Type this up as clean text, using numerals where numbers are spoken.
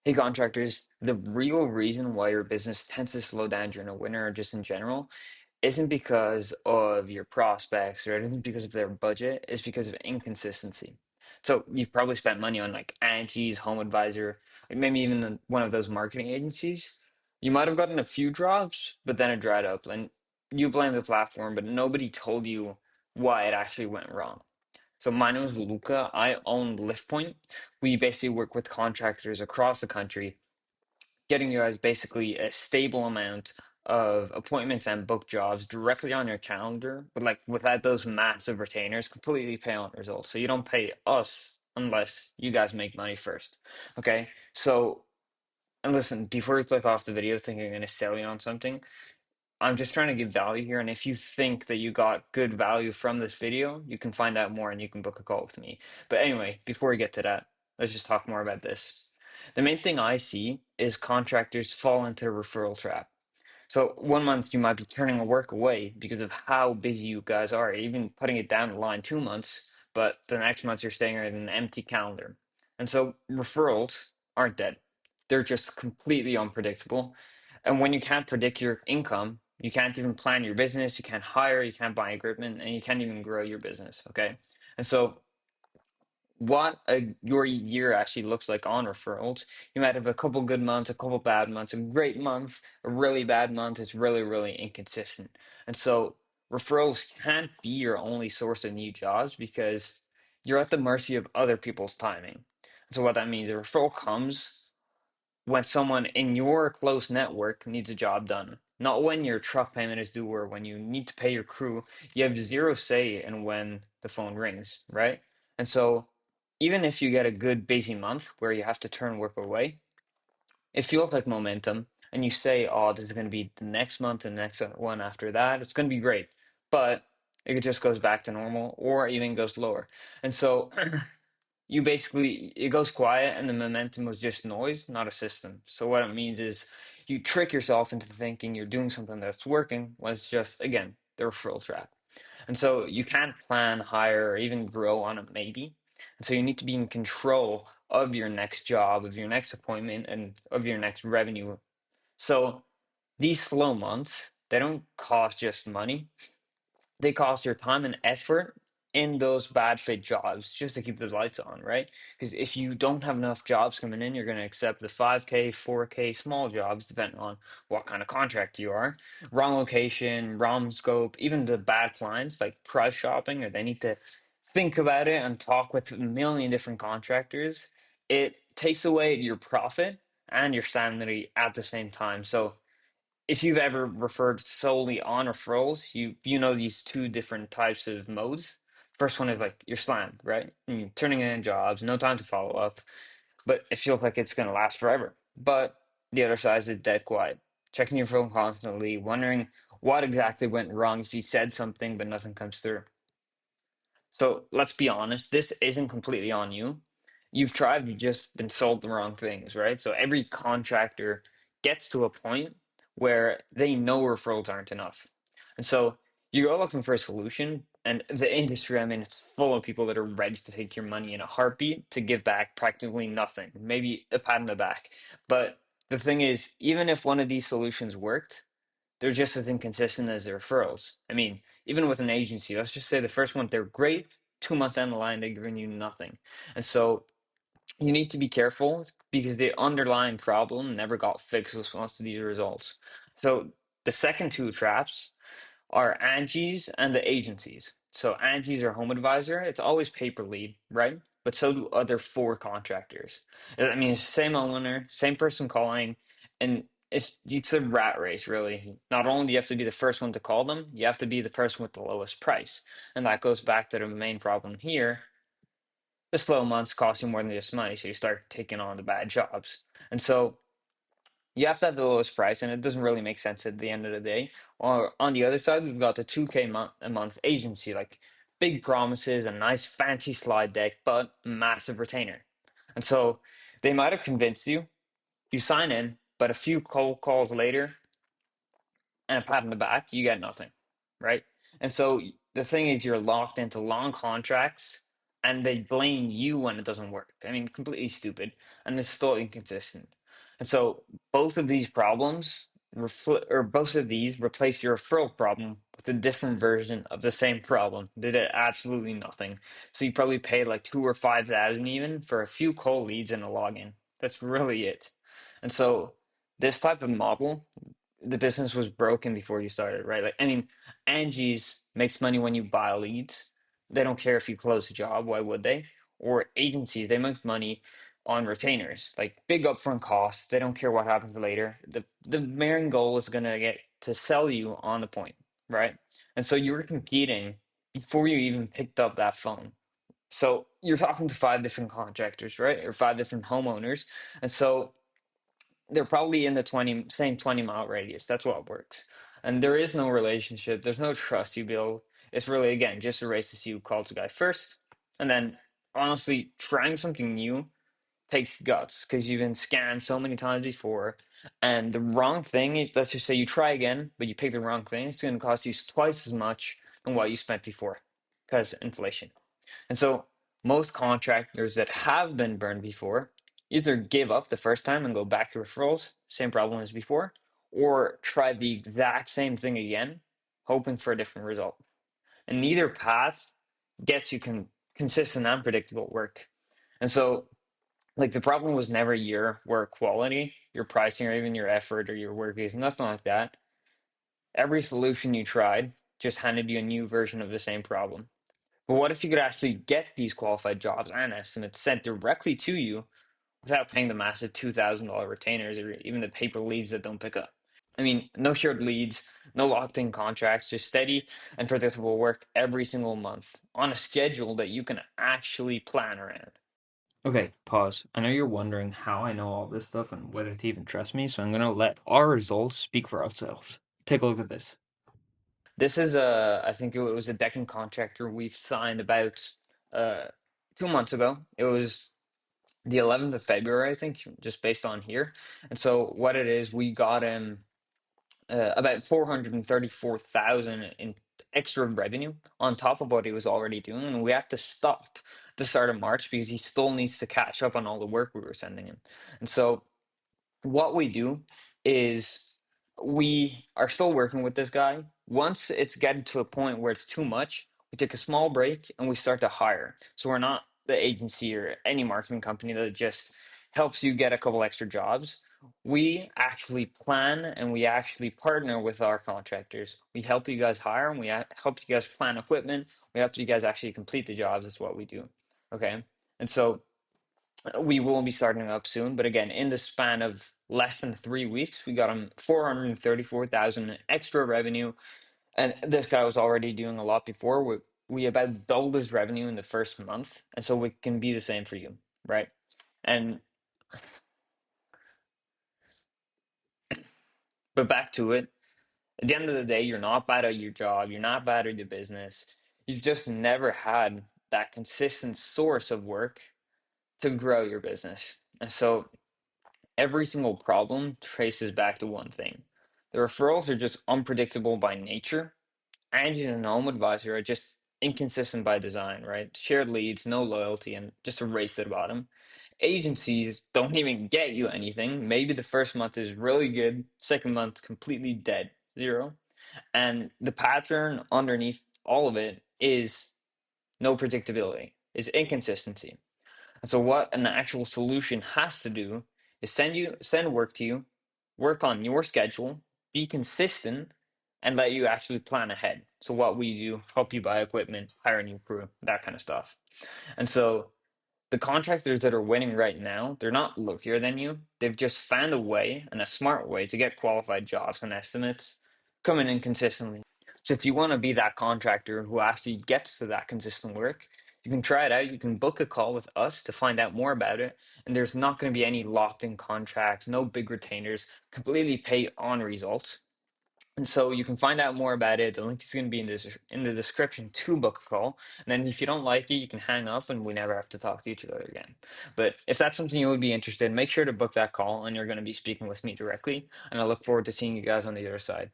Hey, contractors, the real reason why your business tends to slow down during a winter or just in general isn't because of your prospects or it isn't because of their budget, it's because of inconsistency. So you've probably spent money on like Angie's, Home Advisor, like maybe even one of those marketing agencies. You might have gotten a few drops, but then it dried up, and you blame the platform, but nobody told you why it actually went wrong. So my name is Luca. I own LiftPoint. We basically work with contractors across the country, getting you guys basically a stable amount of appointments and book jobs directly on your calendar, but like without those massive retainers, completely pay on results. So you don't pay us unless you guys make money first. Okay. So, and listen, before you click off the video thinking I'm going to sell you on something, I'm just trying to give value here. And if you think that you got good value from this video, you can find out more and you can book a call with me. But anyway, before we get to that, let's just talk more about this. The main thing I see is contractors fall into the referral trap. So 1 month you might be turning a work away because of how busy you guys are, even putting it down the line 2 months, but the next month you're staying at an empty calendar. And so referrals aren't dead. They're just completely unpredictable. And when you can't predict your income, you can't even plan your business, you can't hire, you can't buy equipment, and you can't even grow your business. Okay. And so your year actually looks like on referrals. You might have a couple good months, a couple bad months, a great month, a really bad month. It's really, really inconsistent. And so referrals can't be your only source of new jobs because you're at the mercy of other people's timing. And so what that means, a referral comes when someone in your close network needs a job done, not when your truck payment is due or when you need to pay your crew. You have zero say in when the phone rings, right? And so even if you get a good busy month where you have to turn work away, it feels like momentum. And you say, oh, this is going to be the next month and the next one after that. It's going to be great. But it just goes back to normal or even goes lower. And so you basically it goes quiet and the momentum was just noise, not a system. So what it means is you trick yourself into thinking you're doing something that's working when it's just again the referral trap. And so you can't plan, hire, or even grow on a maybe. And so you need to be in control of your next job, of your next appointment, and of your next revenue. So these slow months, they don't cost just money, they cost your time and effort in those bad fit jobs just to keep the lights on, right? Because if you don't have enough jobs coming in, you're going to accept the 5K, 4K small jobs, depending on what kind of contract you are. Wrong location, wrong scope, even the bad clients like price shopping, or they need to think about it and talk with a million different contractors. It takes away your profit and your sanity at the same time. So if you've ever referred solely on referrals, you know these two different types of modes. First one is like you're slammed, right? And you're turning in jobs, no time to follow up, but it feels like it's gonna last forever. But the other side is dead quiet, checking your phone constantly, wondering what exactly went wrong if you said something but nothing comes through. So let's be honest, this isn't completely on you. You've tried, you've just been sold the wrong things, right? So every contractor gets to a point where they know referrals aren't enough. And so you go looking for a solution, and the industry, I mean, it's full of people that are ready to take your money in a heartbeat to give back practically nothing, maybe a pat on the back. But the thing is, even if one of these solutions worked, they're just as inconsistent as the referrals. I mean, even with an agency, let's just say the first month they're great, 2 months down the line they're giving you nothing. And so you need to be careful because the underlying problem never got fixed with most of these results. So the second two traps are Angie's and the agencies. So Angie's or Home Advisor, it's always pay per lead, right? But so do other four contractors. I mean, it's the same owner, same person calling, and it's a rat race, really. Not only do you have to be the first one to call them, you have to be the person with the lowest price. And that goes back to the main problem here. The slow months cost you more than just money, so you start taking on the bad jobs. And so you have to have the lowest price, and it doesn't really make sense at the end of the day. Or on the other side, we've got the 2K a month agency, like big promises, a nice fancy slide deck, but massive retainer. And so they might have convinced you, you sign in, but a few cold calls later and a pat on the back, you get nothing, right? And so the thing is, you're locked into long contracts, and they blame you when it doesn't work. I mean, completely stupid, and it's still inconsistent. And so both of these problems or both of these replace your referral problem with a different version of the same problem. They did absolutely nothing. So you probably paid like 2 or 5 thousand even for a few cold leads and a login. That's really it. And so this type of model, the business was broken before you started, right? Like, I mean, Angie's makes money when you buy leads. They don't care if you close a job. Why would they? Or agencies, they make money on retainers, like big upfront costs. They don't care what happens later. The main goal is gonna get to sell you on the point, right? And so you were competing before you even picked up that phone. So you're talking to 5 different contractors, right? Or 5 different homeowners. And so they're probably in the same 20-mile radius. That's what works. And there is no relationship. There's no trust you build. It's really, again, just a race to see who calls the guy first. And then honestly, trying something new takes guts because you've been scanned so many times before. And the wrong thing is, let's just say you try again, but you pick the wrong thing, it's going to cost you twice as much than what you spent before because inflation. And so most contractors that have been burned before either give up the first time and go back to referrals, same problem as before, or try the exact same thing again, hoping for a different result. And neither path gets you consistent and predictable work. And so like the problem was never your work quality, your pricing, or even your effort or your work is nothing like that. Every solution you tried just handed you a new version of the same problem. But what if you could actually get these qualified jobs and estimates sent directly to you without paying the massive $2,000 retainers or even the paper leads that don't pick up? I mean, no shared leads, no locked in contracts, just steady and predictable work every single month on a schedule that you can actually plan around. Okay, pause. I know you're wondering how I know all this stuff and whether to even trust me, so I'm gonna let our results speak for ourselves. Take a look at this. This is I think it was a decking contractor we've signed about uh 2 months ago. It was the 11th of February, I think, just based on here. And so what it is, we got him about 434,000 in extra revenue on top of what he was already doing, and we have to stop at the start of March because he still needs to catch up on all the work we were sending him. And so what we do is we are still working with this guy. Once it's getting to a point where it's too much, we take a small break and we start to hire. So we're not the agency or any marketing company that just helps you get a couple extra jobs. We actually plan and we actually partner with our contractors. We help you guys hire and help you guys plan equipment. We help you guys actually complete the jobs. Is what we do. Okay. And so we will be starting up soon, but again, in the span of less than 3 weeks, we got him 434,000 extra revenue, and this guy was already doing a lot before. We about doubled his revenue in the first month, and so we can be the same for you, right? And but back to it. At the end of the day, you're not bad at your job. You're not bad at your business. You've just never had that consistent source of work to grow your business, and so every single problem traces back to one thing. The referrals are just unpredictable by nature. Agent and home advisor are just inconsistent by design, right? Shared leads, no loyalty, and just a race at the bottom. Agencies don't even get you anything. Maybe the first month is really good, second month completely dead, zero. And the pattern underneath all of it is no predictability, is inconsistency. And so what an actual solution has to do is send work to you, work on your schedule, be consistent, and let you actually plan ahead. So what we do, help you buy equipment, hire a new crew, that kind of stuff. And so the contractors that are winning right now, they're not luckier than you. They've just found a way and a smart way to get qualified jobs and estimates coming in consistently. So if you want to be that contractor who actually gets to that consistent work, you can try it out. You can book a call with us to find out more about it. And there's not going to be any locked in contracts, no big retainers, completely pay on results. And so you can find out more about it. The link is going to be in the description to book a call. And then if you don't like it, you can hang up and we never have to talk to each other again. But if that's something you would be interested in, make sure to book that call and you're going to be speaking with me directly. And I look forward to seeing you guys on the other side.